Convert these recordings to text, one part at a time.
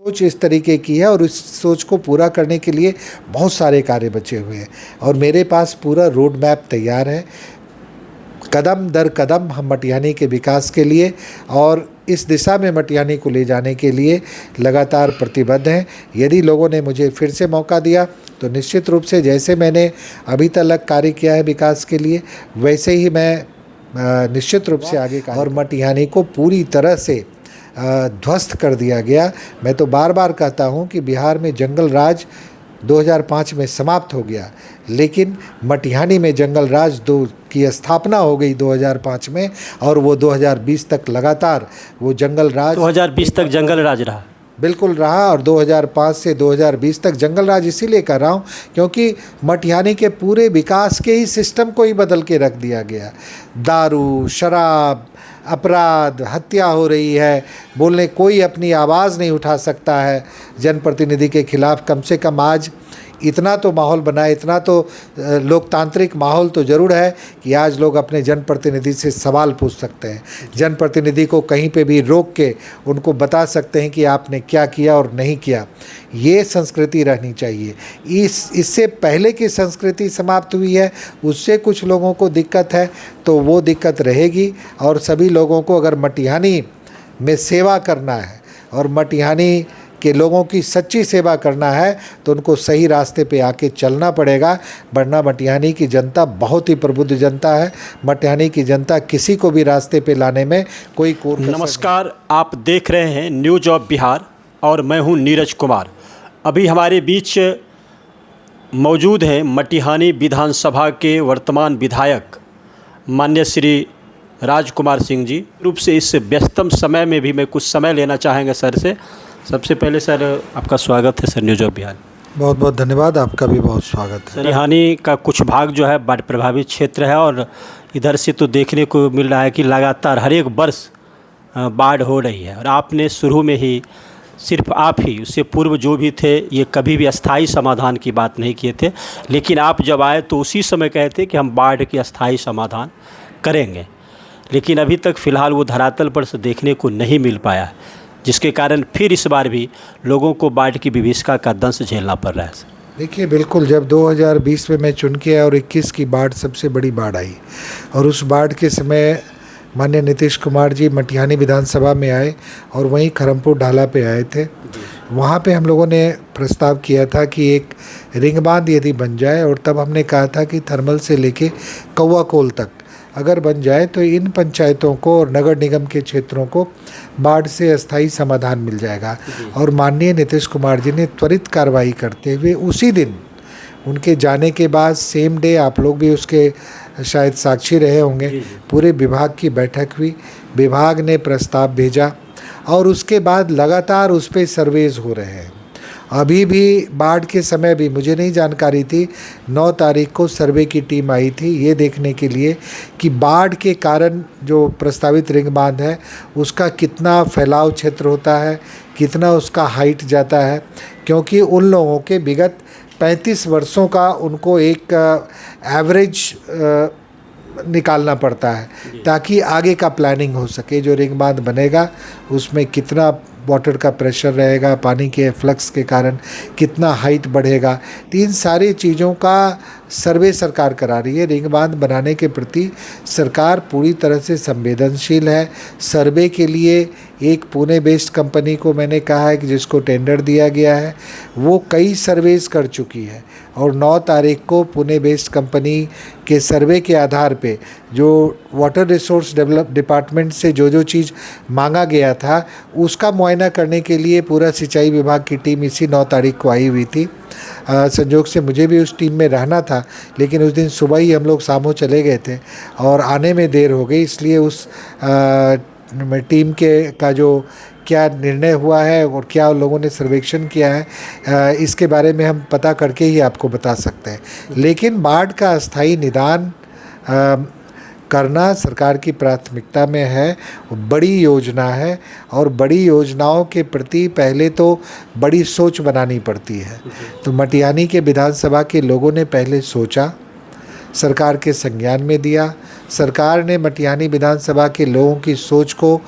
सोच इस तरीके की है और इस सोच को पूरा करने के लिए बहुत सारे कार्य बचे हुए हैं और मेरे पास पूरा रोड मैप तैयार है। कदम दर कदम हम मटिहानी के विकास के लिए और इस दिशा में मटिहानी को ले जाने के लिए लगातार प्रतिबद्ध हैं। यदि लोगों ने मुझे फिर से मौका दिया तो निश्चित रूप से जैसे मैंने अभी तक कार्य किया है विकास के लिए, वैसे ही मैं निश्चित रूप से आगे और मटिहानी को पूरी तरह से ध्वस्त कर दिया गया। मैं तो बार बार कहता हूं कि बिहार में जंगल राज 2005 में समाप्त हो गया, लेकिन मटिहानी में जंगल राज की स्थापना हो गई 2005 में और वो 2020 तक लगातार वो जंगल राज 2020 तक जंगल राज रहा, बिल्कुल रहा। और 2005 से 2020 तक जंगल राज इसीलिए कर रहा हूँ क्योंकि मटिहानी के पूरे विकास के ही सिस्टम को ही बदल के रख दिया गया। दारू, शराब, अपराध, हत्या हो रही है, बोलने कोई अपनी आवाज़ नहीं उठा सकता है जनप्रतिनिधि के खिलाफ। कम से कम आज इतना तो माहौल बना है, इतना तो लोकतांत्रिक माहौल तो ज़रूर है कि आज लोग अपने जनप्रतिनिधि से सवाल पूछ सकते हैं, जनप्रतिनिधि को कहीं पे भी रोक के उनको बता सकते हैं कि आपने क्या किया और नहीं किया। ये संस्कृति रहनी चाहिए। इससे पहले की संस्कृति समाप्त हुई है, उससे कुछ लोगों को दिक्कत है तो वो दिक्कत रहेगी। और सभी लोगों को अगर मटिहानी में सेवा करना है और मटिहानी के लोगों की सच्ची सेवा करना है तो उनको सही रास्ते पे आके चलना पड़ेगा, वरना मटिहानी की जनता बहुत ही प्रबुद्ध जनता है। मटिहानी की जनता किसी को भी रास्ते पे लाने में कोई नमस्कार, आप देख रहे हैं न्यूज़ ऑफ बिहार और मैं हूं नीरज कुमार। अभी हमारे बीच मौजूद हैं मटिहानी विधानसभा के वर्तमान विधायक माननीय श्री राजकुमार सिंह जी। रूप से इस व्यस्तम समय में भी मैं कुछ समय लेना चाहेंगे सर से। सबसे पहले सर आपका स्वागत है सर न्यूज़ ऑफ बिहार। बहुत बहुत धन्यवाद, आपका भी बहुत स्वागत है। मटिहानी का कुछ भाग जो है बाढ़ प्रभावित क्षेत्र है और इधर से तो देखने को मिल रहा है कि लगातार हर एक वर्ष बाढ़ हो रही है और आपने शुरू में ही सिर्फ आप ही, उससे पूर्व जो भी थे ये कभी भी अस्थाई समाधान की बात नहीं किए थे, लेकिन आप जब आए तो उसी समय कहे थे कि हम बाढ़ की अस्थाई समाधान करेंगे, लेकिन अभी तक फ़िलहाल वो धरातल पर से देखने को नहीं मिल पाया है, जिसके कारण फिर इस बार भी लोगों को बाढ़ की विभीषिका का दंश झेलना पड़ रहा है। देखिए, बिल्कुल जब 2020 में मैं चुन के आया और 21 की बाढ़ सबसे बड़ी बाढ़ आई और उस बाढ़ के समय माननीय नीतीश कुमार जी मटिहानी विधानसभा में आए और वहीं खरमपुर ढाला पे आए थे। वहाँ पे हम लोगों ने प्रस्ताव किया था कि एक रिंग बांध यदि बन जाए, और तब हमने कहा था कि थर्मल से लेके कौवाकोल तक अगर बन जाए तो इन पंचायतों को और नगर निगम के क्षेत्रों को बाढ़ से अस्थायी समाधान मिल जाएगा। और माननीय नीतीश कुमार जी ने त्वरित कार्रवाई करते हुए उसी दिन, उनके जाने के बाद सेम डे, आप लोग भी उसके शायद साक्षी रहे होंगे, पूरे विभाग की बैठक हुई, विभाग ने प्रस्ताव भेजा और उसके बाद लगातार उस पर सर्वेज हो रहे हैं। अभी भी बाढ़ के समय भी मुझे नहीं जानकारी थी, 9 तारीख को सर्वे की टीम आई थी ये देखने के लिए कि बाढ़ के कारण जो प्रस्तावित रिंग बांध है उसका कितना फैलाव क्षेत्र होता है, कितना उसका हाइट जाता है, क्योंकि उन लोगों के विगत 35 वर्षों का उनको एक एवरेज निकालना पड़ता है ताकि आगे का प्लानिंग हो सके। जो रिंग बांध बनेगा उसमें कितना वाटर का प्रेशर रहेगा, पानी के फ्लक्स के कारण कितना हाइट बढ़ेगा, तो इन सारी चीज़ों का सर्वे सरकार करा रही है। रिंग बांध बनाने के प्रति सरकार पूरी तरह से संवेदनशील है। सर्वे के लिए एक पुणे बेस्ड कंपनी को मैंने कहा है कि जिसको टेंडर दिया गया है, वो कई सर्वेज कर चुकी है और 9 तारीख को पुणे बेस्ड कंपनी के सर्वे के आधार पे जो वाटर रिसोर्स डेवलप डिपार्टमेंट से जो चीज़ मांगा गया था उसका मुआयना करने के लिए पूरा सिंचाई विभाग की टीम इसी 9 तारीख को आई हुई थी। संजोग से मुझे भी उस टीम में रहना था, लेकिन उस दिन सुबह ही हम लोग सामो चले गए थे और आने में देर हो गई, इसलिए उस टीम का जो क्या निर्णय हुआ है और क्या लोगों ने सर्वेक्षण किया है इसके बारे में हम पता करके ही आपको बता सकते हैं। लेकिन बाढ़ का अस्थायी निदान करना सरकार की प्राथमिकता में है। बड़ी योजना है और बड़ी योजनाओं के प्रति पहले तो बड़ी सोच बनानी पड़ती है। तो मटिहानी के विधानसभा के लोगों ने पहले सोचा, सरकार के संज्ञान में दिया। सरकार ने मटिहानी विधानसभा के लोगों की सोच को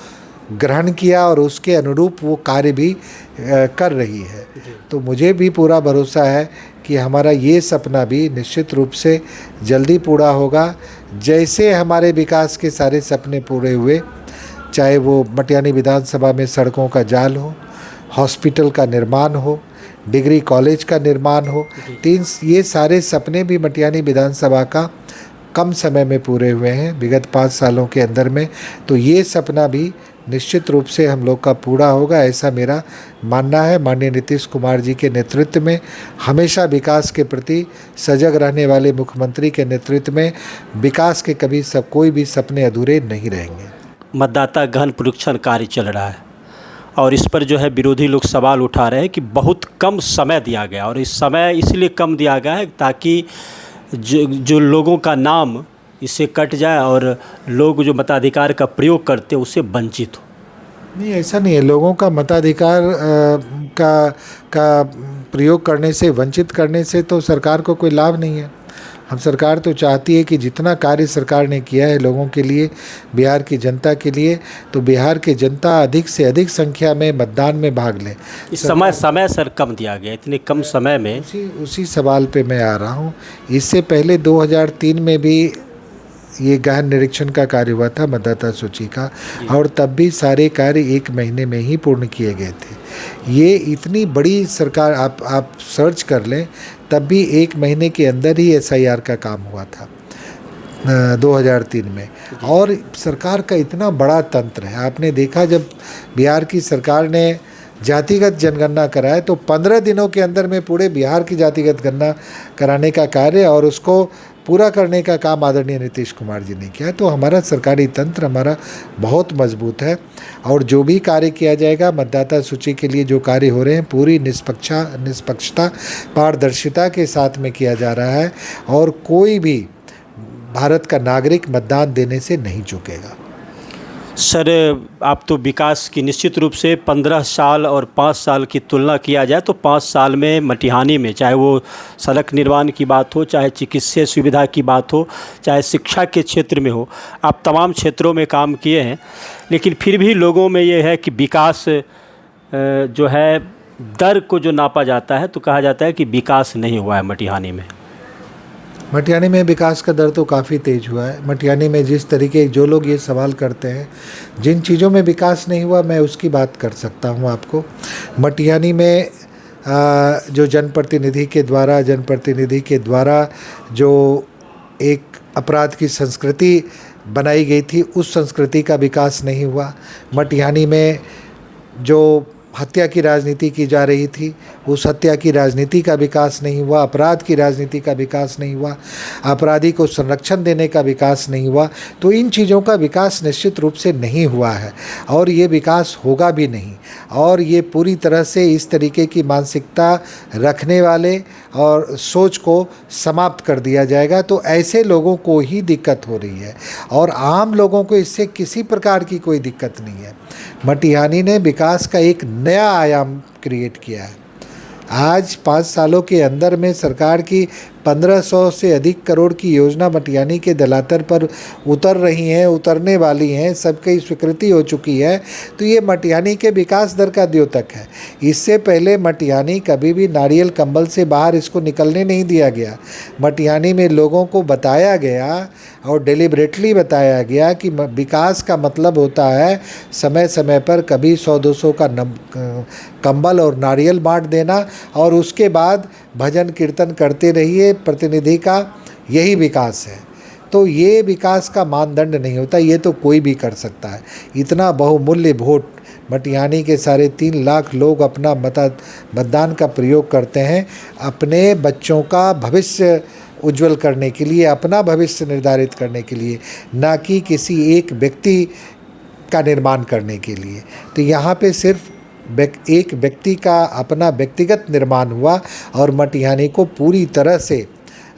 ग्रहण किया और उसके अनुरूप वो कार्य भी कर रही है। तो मुझे भी पूरा भरोसा है कि हमारा ये सपना भी निश्चित रूप से जल्दी पूरा होगा। जैसे हमारे विकास के सारे सपने पूरे हुए, चाहे वो मटियानी विधानसभा में सड़कों का जाल हो, हॉस्पिटल का निर्माण हो, डिग्री कॉलेज का निर्माण हो, ये सारे सपने भी मटियानी विधानसभा का कम समय में पूरे हुए हैं विगत 5 सालों के अंदर में। तो ये सपना भी निश्चित रूप से हम लोग का पूरा होगा, ऐसा मेरा मानना है। माननीय नीतीश कुमार जी के नेतृत्व में, हमेशा विकास के प्रति सजग रहने वाले मुख्यमंत्री के नेतृत्व में विकास के कभी कोई भी सपने अधूरे नहीं रहेंगे। मतदाता गहन पुनरीक्षण कार्य चल रहा है और इस पर जो है विरोधी लोग सवाल उठा रहे हैं कि बहुत कम समय दिया गया, और इस समय इसलिए कम दिया गया है ताकि जो लोगों का नाम इससे कट जाए और लोग जो मताधिकार का प्रयोग करते हैं उससे वंचित हो। नहीं, ऐसा नहीं है। लोगों का मताधिकार का प्रयोग करने से, वंचित करने से तो सरकार को कोई लाभ नहीं है। हम सरकार तो चाहती है कि जितना कार्य सरकार ने किया है लोगों के लिए, बिहार की जनता के लिए, तो बिहार की जनता अधिक से अधिक संख्या में मतदान में भाग ले। इस समय सर कम दिया गया, इतने कम समय में। उसी सवाल पे मैं आ रहा हूँ। इससे पहले 2003 में भी ये गहन निरीक्षण का कार्य हुआ था मतदाता सूची का, और तब भी सारे कार्य 1 महीने में ही पूर्ण किए गए थे। ये इतनी बड़ी सरकार, आप सर्च कर लें, तब भी 1 महीने के अंदर ही SIR का काम हुआ था 2003 में। और सरकार का इतना बड़ा तंत्र है, आपने देखा जब बिहार की सरकार ने जातिगत जनगणना कराए तो 15 दिनों के अंदर में पूरे बिहार की जातिगत गणना कराने का कार्य और उसको पूरा करने का काम आदरणीय नीतीश कुमार जी ने किया। तो हमारा सरकारी तंत्र हमारा बहुत मजबूत है, और जो भी कार्य किया जाएगा मतदाता सूची के लिए, जो कार्य हो रहे हैं पूरी निष्पक्षता, पारदर्शिता के साथ में किया जा रहा है, और कोई भी भारत का नागरिक मतदान देने से नहीं चूकेगा। सर, आप तो विकास की निश्चित रूप से 15 साल और 5 साल की तुलना किया जाए तो 5 साल में मटिहानी में, चाहे वो सड़क निर्माण की बात हो, चाहे चिकित्सा सुविधा की बात हो, चाहे शिक्षा के क्षेत्र में हो, आप तमाम क्षेत्रों में काम किए हैं। लेकिन फिर भी लोगों में ये है कि विकास जो है, दर को जो नापा जाता है तो कहा जाता है कि विकास नहीं हुआ है मटिहानी में। मटियानी में विकास का दर तो काफ़ी तेज़ हुआ है। मटियानी में जिस तरीके जो लोग ये सवाल करते हैं, जिन चीज़ों में विकास नहीं हुआ मैं उसकी बात कर सकता हूँ आपको। मटियानी में जो जनप्रतिनिधि के द्वारा जो एक अपराध की संस्कृति बनाई गई थी, उस संस्कृति का विकास नहीं हुआ। मटिहानी में जो हत्या की राजनीति की जा रही थी, उस हत्या की राजनीति का विकास नहीं हुआ। अपराध की राजनीति का विकास नहीं हुआ। अपराधी को संरक्षण देने का विकास नहीं हुआ। तो इन चीज़ों का विकास निश्चित रूप से नहीं हुआ है, और ये विकास होगा भी नहीं। और ये पूरी तरह से इस तरीके की मानसिकता रखने वाले और सोच को समाप्त कर दिया जाएगा। तो ऐसे लोगों को ही दिक्कत हो रही है, और आम लोगों को इससे किसी प्रकार की कोई दिक्कत नहीं है। मटिहानी ने विकास का एक नया आयाम क्रिएट किया है। आज 5 सालों के अंदर में सरकार की 1500 से अधिक करोड़ की योजना मटिहानी के दलातर पर उतर रही हैं, उतरने वाली हैं, सबकी स्वीकृति हो चुकी है। तो ये मटिहानी के विकास दर का द्योतक है। इससे पहले मटिहानी कभी भी नारियल कंबल से बाहर इसको निकलने नहीं दिया गया। मटिहानी में लोगों को बताया गया और डेलिबरेटली बताया गया कि विकास का मतलब होता है समय समय पर कभी 100-200 का कंबल और नारियल बांट देना, और उसके बाद भजन कीर्तन करते रहिए। प्रतिनिधि का यही विकास है। तो ये विकास का मानदंड नहीं होता, ये तो कोई भी कर सकता है। इतना बहुमूल्य वोट मटिहानी के 3.5 लाख लोग अपना मतदान का प्रयोग करते हैं अपने बच्चों का भविष्य उज्जवल करने के लिए, अपना भविष्य निर्धारित करने के लिए, ना कि किसी एक व्यक्ति का निर्माण करने के लिए। तो यहाँ पे सिर्फ एक व्यक्ति का अपना व्यक्तिगत निर्माण हुआ और मटिहानी को पूरी तरह से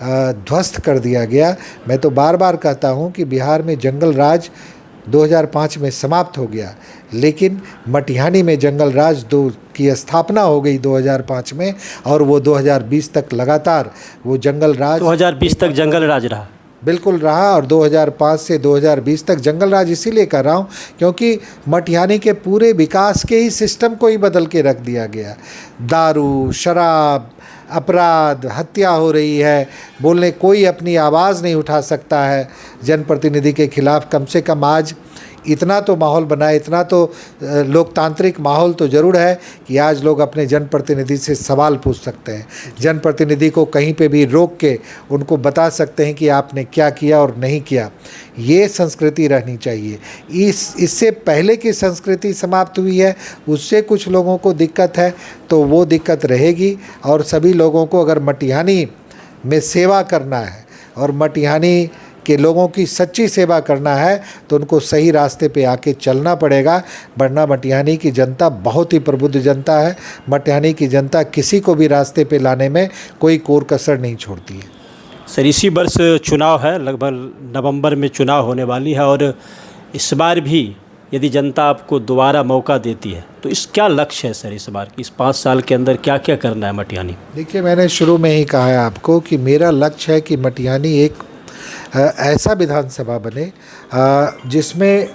ध्वस्त कर दिया गया। मैं तो बार बार कहता हूँ कि बिहार में जंगल राज 2005 में समाप्त हो गया, लेकिन मटिहानी में जंगल राज की स्थापना हो गई 2005 में, और वो 2020 तक लगातार वो जंगल राज 2020 तक जंगल राज रहा। बिल्कुल रहा। और 2005 से 2020 तक जंगल राज इसीलिए कर रहा हूँ क्योंकि मटिहानी के पूरे विकास के ही सिस्टम को ही बदल के रख दिया गया। दारू, शराब, अपराध, हत्या हो रही है, बोलने कोई अपनी आवाज़ नहीं उठा सकता है जनप्रतिनिधि के खिलाफ। कम से कम आज इतना तो माहौल बना है, इतना तो लोकतांत्रिक माहौल तो ज़रूर है कि आज लोग अपने जनप्रतिनिधि से सवाल पूछ सकते हैं, जनप्रतिनिधि को कहीं पे भी रोक के उनको बता सकते हैं कि आपने क्या किया और नहीं किया। ये संस्कृति रहनी चाहिए। इससे पहले की संस्कृति समाप्त हुई है, उससे कुछ लोगों को दिक्कत है, तो वो दिक्कत रहेगी। और सभी लोगों को अगर मटिहानी में सेवा करना है और मटिहानी के लोगों की सच्ची सेवा करना है तो उनको सही रास्ते पे आके चलना पड़ेगा, वरना मटिहानी की जनता बहुत ही प्रबुद्ध जनता है। मटिहानी की जनता किसी को भी रास्ते पे लाने में कोई कोर कसर नहीं छोड़ती है। सर, इसी वर्ष चुनाव है, लगभग नवंबर में चुनाव होने वाली है और इस बार भी यदि जनता आपको दोबारा मौका देती है तो इस क्या लक्ष्य है सर इस बार की, इस 5 साल के अंदर क्या क्या करना है मटिहानी? देखिए, मैंने शुरू में ही कहा है आपको कि मेरा लक्ष्य है कि मटिहानी एक ऐसा विधानसभा बने जिसमें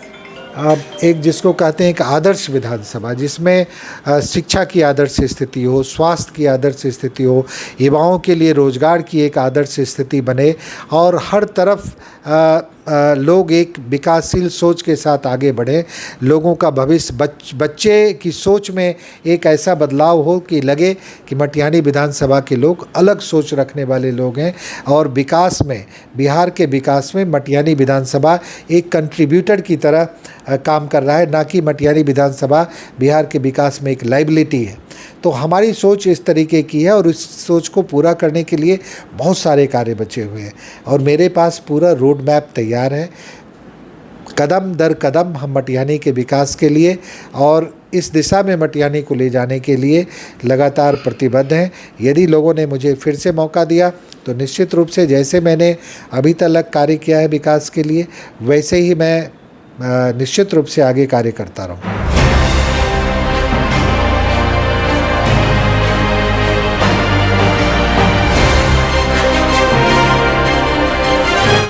एक जिसको कहते हैं एक आदर्श विधानसभा, जिसमें शिक्षा की आदर्श स्थिति हो, स्वास्थ्य की आदर्श स्थिति हो, युवाओं के लिए रोजगार की एक आदर्श स्थिति बने और हर तरफ लोग एक विकासशील सोच के साथ आगे बढ़े। लोगों का भविष्य बच्चे की सोच में एक ऐसा बदलाव हो कि लगे कि मटिहानी विधानसभा के लोग अलग सोच रखने वाले लोग हैं और विकास में, बिहार के विकास में मटिहानी विधानसभा एक कंट्रीब्यूटर की तरह काम कर रहा है, ना कि मटिहानी विधानसभा बिहार के विकास में एक लाइबिलिटी है। तो हमारी सोच इस तरीके की है और इस सोच को पूरा करने के लिए बहुत सारे कार्य बचे हुए हैं और मेरे पास पूरा रोड मैप तैयार है। कदम दर कदम हम मटिहानी के विकास के लिए और इस दिशा में मटिहानी को ले जाने के लिए लगातार प्रतिबद्ध हैं। यदि लोगों ने मुझे फिर से मौका दिया तो निश्चित रूप से जैसे मैंने अभी तक कार्य किया है विकास के लिए, वैसे ही मैं निश्चित रूप से आगे कार्य करता रहूँ।